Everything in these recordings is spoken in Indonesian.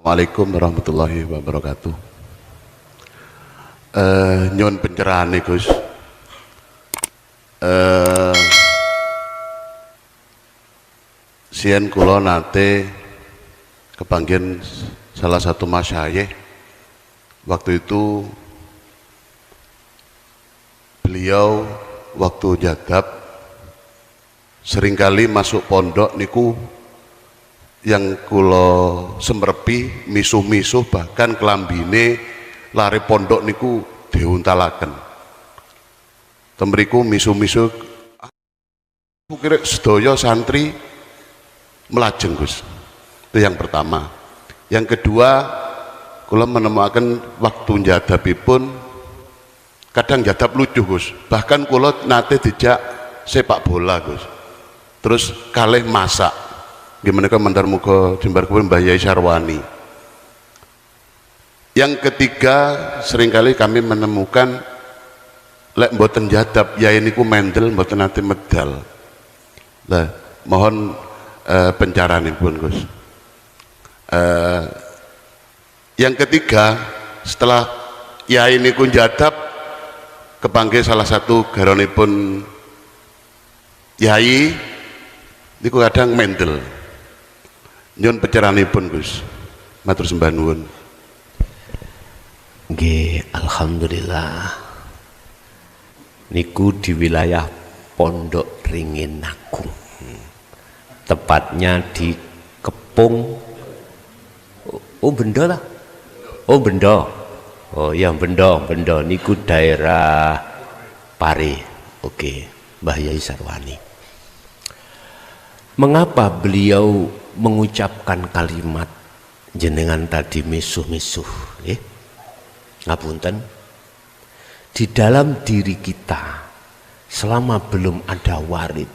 Assalamualaikum warahmatullahi wabarakatuh. Nyun pencerahan nih Gus. Sien kulo nate kepanggian salah satu masyayikh. Waktu itu beliau waktu jadab seringkali masuk pondok niku yang kulo semrepi misuh-misuh, bahkan kelambine lari pondok niku diuntalaken. Temriku misuh-misuh kira sedaya santri melajeng Gus. Itu yang pertama. Yang kedua, kulo menemukan waktu jadabipun kadang jadab lucu Gus. Bahkan kulo nate dijak sepak bola Gus. Terus kalih masak. Gimana kan mentar muka jembar kubur Mbah Yai Sarwani. Yang ketiga, seringkali kami menemukan lek mboten jadab yai niku mendel mboten nate medal. Lah, mohon pencaranipun Gus. Yang ketiga, setelah yai niku jadab kepanggih salah satu garonipun yai niku kadang mendel. Nyun penceranipun Gus. Matur sembah nuwun. Nggih, alhamdulillah. Niku di wilayah Pondok Ringin Agung. Tepatnya di Kepung. Oh, Bendo lah. Oh, Bendo. Oh, ya Bendo niku daerah Pare. Oke, Mbah Yai Sarwani. Mengapa beliau mengucapkan kalimat jenengan tadi misuh-misuh, ngapunten, di dalam diri kita selama belum ada warid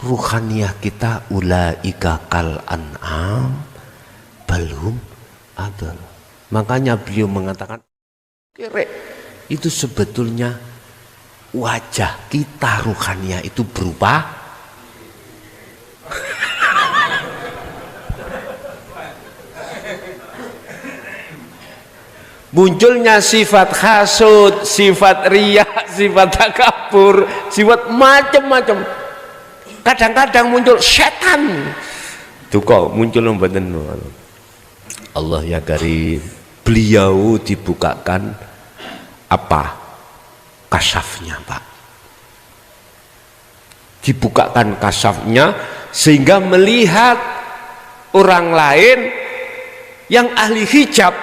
ruhaniyah kita ulaika kal an'am belum ada. Makanya beliau mengatakan kere itu sebetulnya wajah kita ruhaniyah itu berubah. Munculnya sifat hasud, sifat riya, sifat takabur, sifat macam-macam. Kadang-kadang muncul setan. Itu kok muncul mboten. Allah ya karim. Beliau dibukakan apa? Kasafnya, Pak. Dibukakan kasafnya sehingga melihat orang lain yang ahli hijab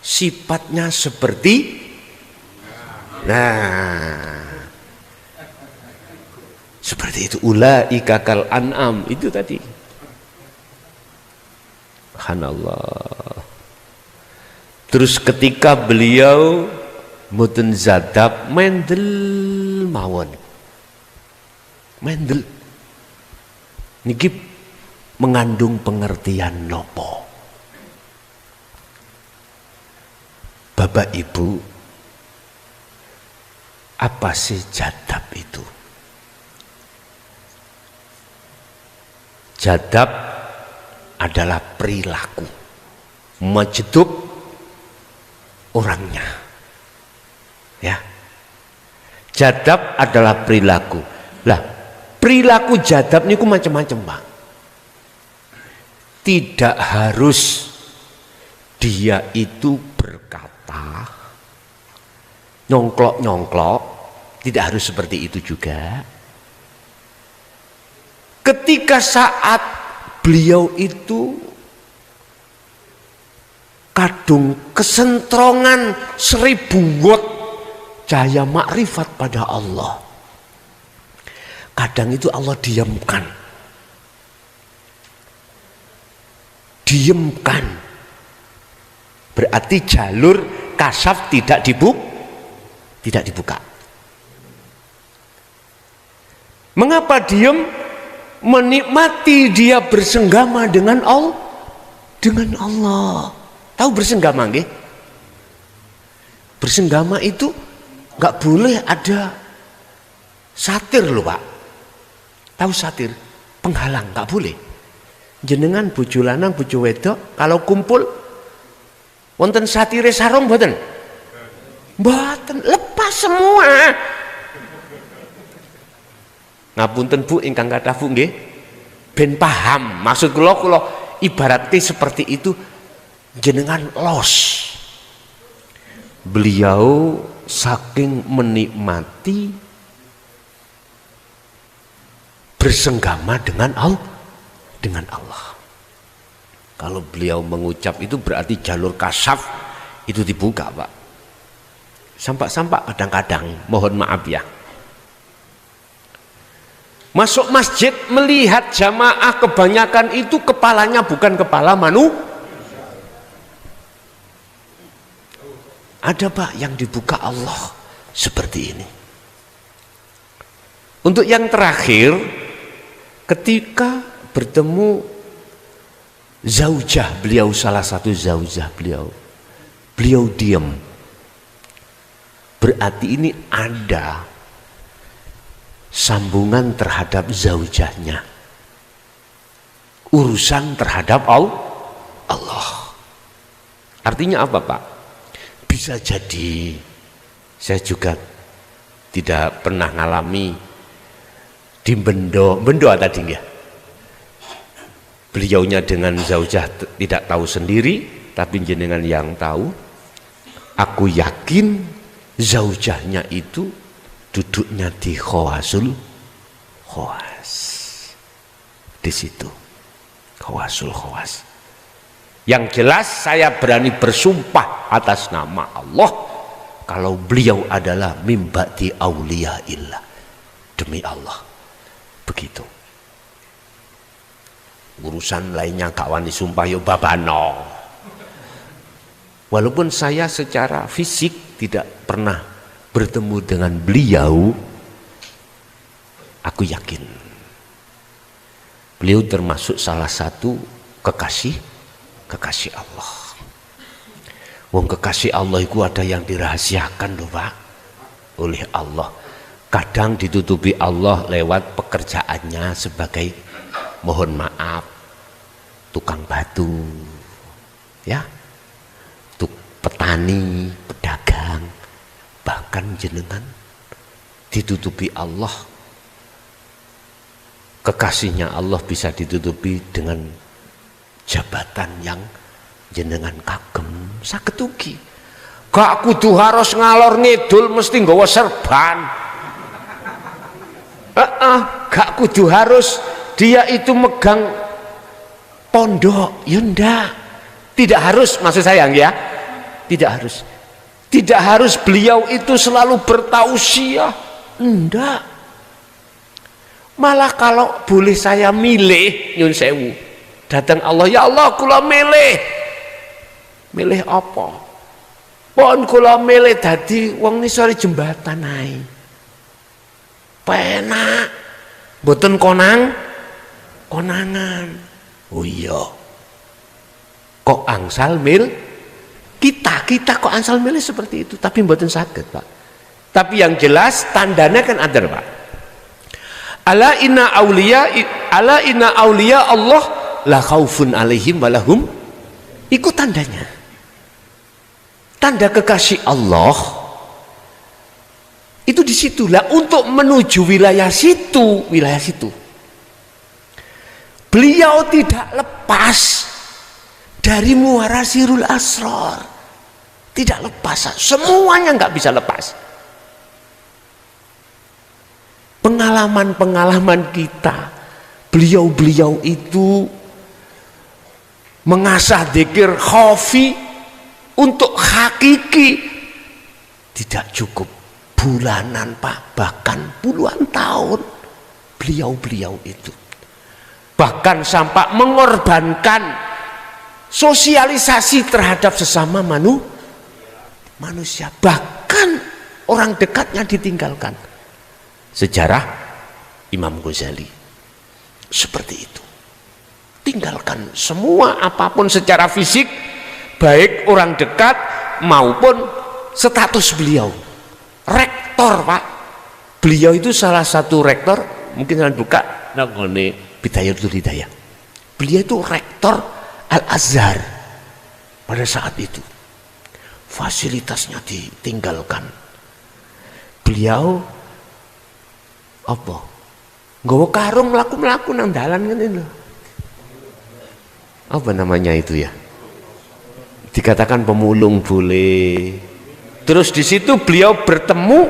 sifatnya seperti seperti itu, ulaika kal an'am itu tadi. Subhanallah. Terus ketika beliau mboten zadab mendel mawon. Mendel niki mengandung pengertian nopo. Bapak Ibu, apa sih jadab itu? Jadab adalah perilaku, menjeduk orangnya. Ya. Jadab adalah perilaku. Lah, perilaku jadab niku macam-macam, Pak. Tidak harus dia itu berkata nyongklok-nyongklok, tidak harus seperti itu juga. Ketika saat beliau itu kadung kesentrongan 1000 watt cahaya makrifat pada Allah, kadang itu Allah diamkan, berarti jalur kasaf tidak dibuka. Mengapa diam? Menikmati dia bersenggama dengan Allah. Tahu bersenggama nggih? Bersenggama itu nggak boleh ada satir loh Pak. Tahu satir? Penghalang, nggak boleh. jenengan bojo lanang bojo wedok kalau kumpul wonten satire sarung mboten? Mboten, lepas semua. Ngapunten Bu ingkang kathah Bu nggih. Ben paham maksud kula ibaratnya seperti itu, jenengan los. Beliau saking menikmati bersenggama dengan Allah. Kalau beliau mengucap itu berarti jalur kasaf itu dibuka, Pak. Sampak-sampak kadang-kadang, mohon maaf ya. Masuk masjid melihat jamaah kebanyakan itu kepalanya bukan kepala Ada Pak yang dibuka Allah seperti ini. Untuk yang terakhir, ketika bertemu zaujah beliau, salah satu zaujah beliau diam. Berarti ini ada sambungan terhadap zaujahnya, urusan terhadap Allah. Artinya apa Pak? Bisa jadi, saya juga tidak pernah ngalami di Bendo tadi ya. Beliaunya dengan zaujah tidak tahu sendiri, tapi jenengan yang tahu. Aku yakin zaujahnya itu duduknya di khawas. Di situ. Khawas. Yang jelas saya berani bersumpah atas nama Allah kalau beliau adalah mimbati auliyaillah. Demi Allah. Begitu. Urusan lainnya kawan disumpah yo babano. Walaupun saya secara fisik tidak pernah bertemu dengan beliau, aku yakin beliau termasuk salah satu kekasih Allah. Wong kekasih Allah itu ada yang dirahasiakan loh Pak oleh Allah. Kadang ditutupi Allah lewat pekerjaannya sebagai, mohon maaf, tukang batu, ya, petani, pedagang, bahkan jenengan ditutupi Allah. Kekasihnya Allah bisa ditutupi dengan jabatan yang jenengan kagem, saged ugi. Gak kudu harus ngalor ngidul mesti nggawa serban. Gak kudu harus dia itu megang pondok, ya ndak. Tidak harus, maksud saya ya. Tidak harus beliau itu selalu bertausiah, ndak. Malah kalau boleh saya milih, nyun sewu, datang Allah, ya Allah kula milih apa? Pon kula milih dadi wong nisore jembatan ae. Penak. Mboten konangan. Oh iya. Kok angsal kita kok angsal milih seperti itu, tapi mboten saged, Pak. Tapi yang jelas tandanya kan ada, Pak. Ala inna auliya Allah la khaufun alaihim walahum. Itu tandanya. Tanda kekasih Allah itu disitulah untuk menuju wilayah situ. Beliau tidak lepas dari muara sirul asrar, tidak lepas, semuanya nggak bisa lepas. Pengalaman kita, beliau itu mengasah dzikir khafi untuk hakiki tidak cukup bulanan Pak, bahkan puluhan tahun beliau itu bahkan sampai mengorbankan sosialisasi terhadap sesama manusia, bahkan orang dekatnya ditinggalkan. Sejarah Imam Ghazali seperti itu, tinggalkan semua apapun secara fisik, baik orang dekat maupun status beliau rektor Pak. Beliau itu salah satu rektor, mungkin kalian buka nangone Bidayatul Hidayah Beliau itu rektor Al-Azhar pada saat itu. Fasilitasnya ditinggalkan. Beliau apa? Nggawa karung mlaku-mlaku nang dalan ngene lho. Apa namanya itu ya? Dikatakan pemulung boleh. Terus di situ beliau bertemu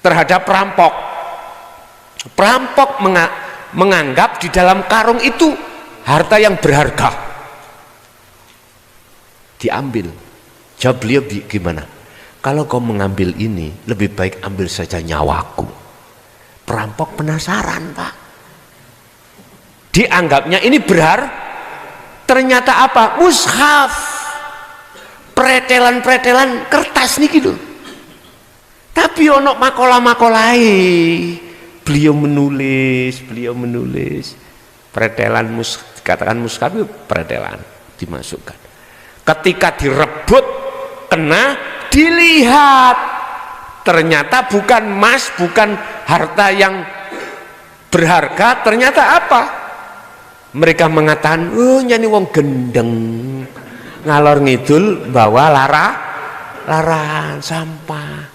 terhadap perampok. Perampok menganggap di dalam karung itu harta yang berharga. Diambil. Jawab beliau gimana? Kalau kau mengambil ini, lebih baik ambil saja nyawaku. Perampok penasaran, Pak. Dianggapnya ini ternyata apa? Mushaf. Pretelan-pretelan kertas nih gitu. Tapi ono makola-makolai. Beliau menulis. Pretelan dikatakan mushaf itu pretelan dimasukkan. Ketika direbut kena, dilihat ternyata bukan emas, bukan harta yang berharga. Ternyata apa? Mereka mengatakan, oh nyani wong gendeng ngalor ngidul bawa larangan sampah,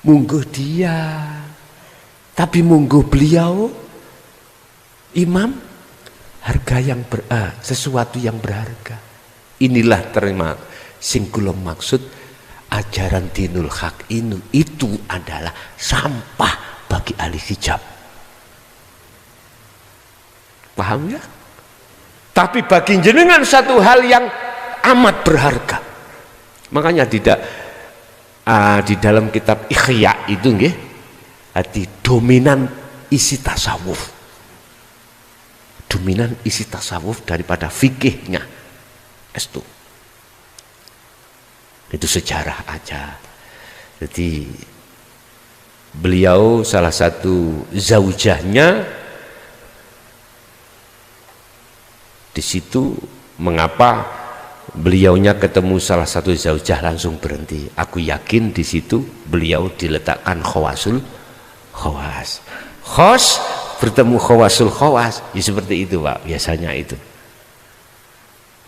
mungguh dia. Tapi mungguh beliau imam harga yang sesuatu yang berharga. Inilah terima sing kula maksud ajaran dinul haq itu adalah sampah bagi ahli hijab. Paham ya? Tapi bagi jenengan satu hal yang amat berharga. Makanya tidak di dalam kitab Ikhya itu nggih di dominan isi tasawuf. Dominan isi tasawuf daripada fikihnya. Itu sejarah aja. Jadi beliau salah satu zaujahnya di situ. Mengapa beliaunya ketemu salah satu zaujah langsung berhenti? Aku yakin di situ beliau diletakkan khawasul khawas. Khos bertemu khawasul khawas. Ya seperti itu, Pak. Biasanya itu.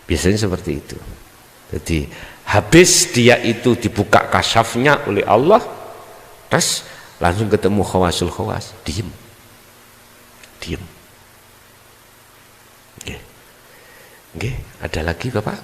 Biasanya seperti itu. Jadi habis dia itu dibuka kasyafnya oleh Allah, terus langsung ketemu khawasul khawas, diem. Oke, ada lagi Bapak?